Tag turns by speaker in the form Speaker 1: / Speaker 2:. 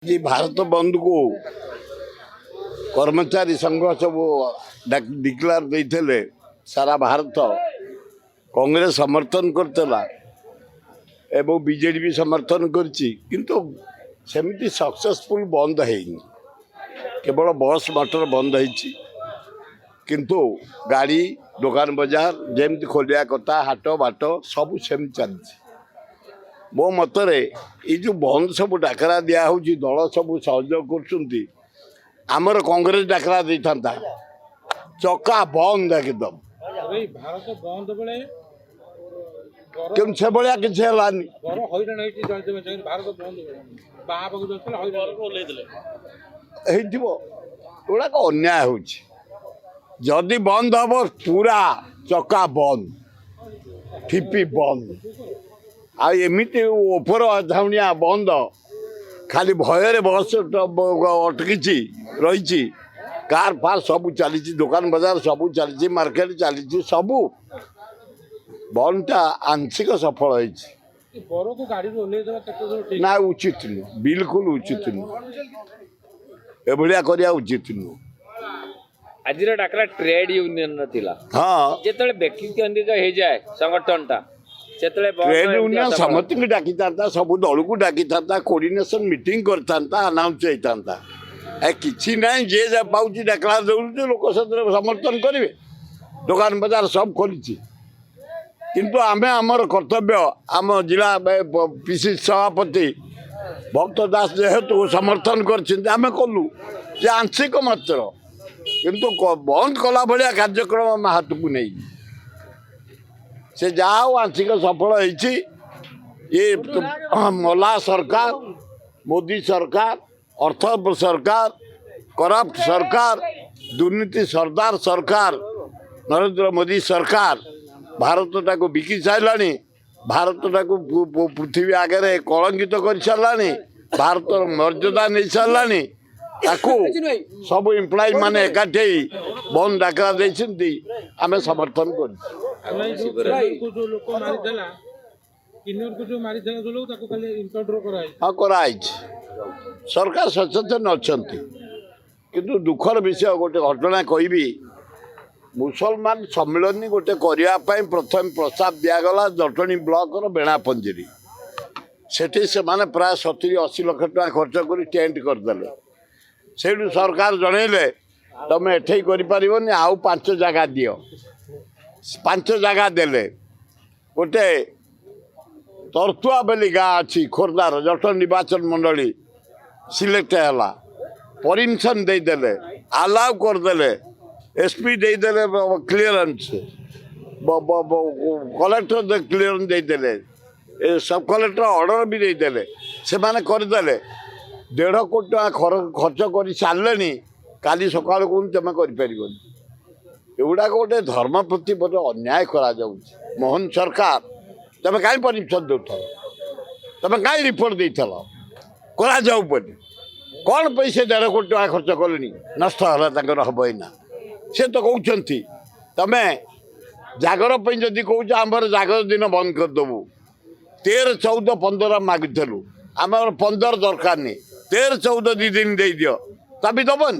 Speaker 1: जी भारत बंद को कर्मचारी संघ सब डिक्लेयर देते सारा भारत कांग्रेस समर्थन करतेला एवं बीजेडी भी समर्थन किंतु सेमती सक्सेसफुल बंद है केवल बस मोटर बंद है किंतु गाड़ी दुकान बाजार जमती खोलिया कथा हाट बाट सब सेम चलती मो मतरे ये जो बंद सब डाकरा दिया दल सब सहयोग करमर कांग्रेस डाकरा दे था चक्का बंद एकदम क्यों से भाया किसी गुड़ाक अन्याय होदी बंद हम पूरा चक्का बंद ठिपी बंद आमती ओपर धावनिया बंद खाली भयर बस अटकी रही कार फार सब चली दुकान बाजार सब चली मार्केट चली सब बंदटा आंशिक सफल ना उचित नुह बिल्कुल उचित नुह एभलिया करिया उचित नुह
Speaker 2: आज डाकरा ट्रेड यूनियन
Speaker 1: हाँ
Speaker 2: जो व्यक्तिकेन्द्रित हो जाए संगठनटा
Speaker 1: ट्रेड यूनियन समस्त डाकी था सब दल को डाकी था कोऑर्डिनेशन मीटिंग करता अनाउंस होता कि ना जे पाँच डाकला दौर लोक समर्थन करेंगे दुकान बाजार सब खोली किंतु आमे आमर कर्तव्य आम जिला पीसी सभापति भक्त दास जेहेतु समर्थन करें कलु जे आंशिक मात्र किंतु बंद कला भाया कार्यक्रम हाथ को नहीं से जहाँ आंशिक सफल होती ये मला सरकार मोदी सरकार अर्थ सरकार करप्ट सरकार दुर्नीति सरदार सरकार नरेंद्र मोदी सरकार भारतटा को बिकी सारा भारतटा को पृथ्वी आगे कलंकित कर सारा भारत मर्यादा नहीं सारा सब एम्प्लॉय माने एकाठी बंद डाकरा देते आम समर्थन कर हाँ कराई सरकार सचेतन अच्छा किंतु दुखर विषय गोटे घटना कहि मुसलमान सम्मिलन गोटे करने प्रथम प्रस्ताव दिगला जटणी ब्लॉक बेणापंजीरी सेठी से माने प्राय 70-80 लाख टका खर्च कर टेंट करदे से सरकार जनइले तुम एठे कर आउ 5 जगह दियो 5 जगह देले गोटे तरतुआ बेली गाँ अच्छी खोर्धार जटन निर्वाचन मंडली सिलेक्ट है परमिशन देदेले अलाउ करदे एसपी देदेले क्लीयरेंस कलेक्टर क्लीयरेंस देदेले सब कलेक्टर ऑर्डर भी देदेले से माने करदे 1.5 कोटी खर्च कर सारे काली सकाल को तुम कर एगुड़ा गोटे धर्म प्रति बहुत अन्याय करा मोहन सरकार तुम कहीं परमिशन दौ तुम कहीं रिपोर्ट देल कर कौन पैसे 1.5 कोटी टका खर्च कले नष्ट है हम ना से तो कहते तमें जागर जदि कौच आमर जागर दिन बंद करदेबू 13, 14, 15 मागिलु आम 15 दरकार नहीं 13, 14 2 दिन दे दियो तभी दबन।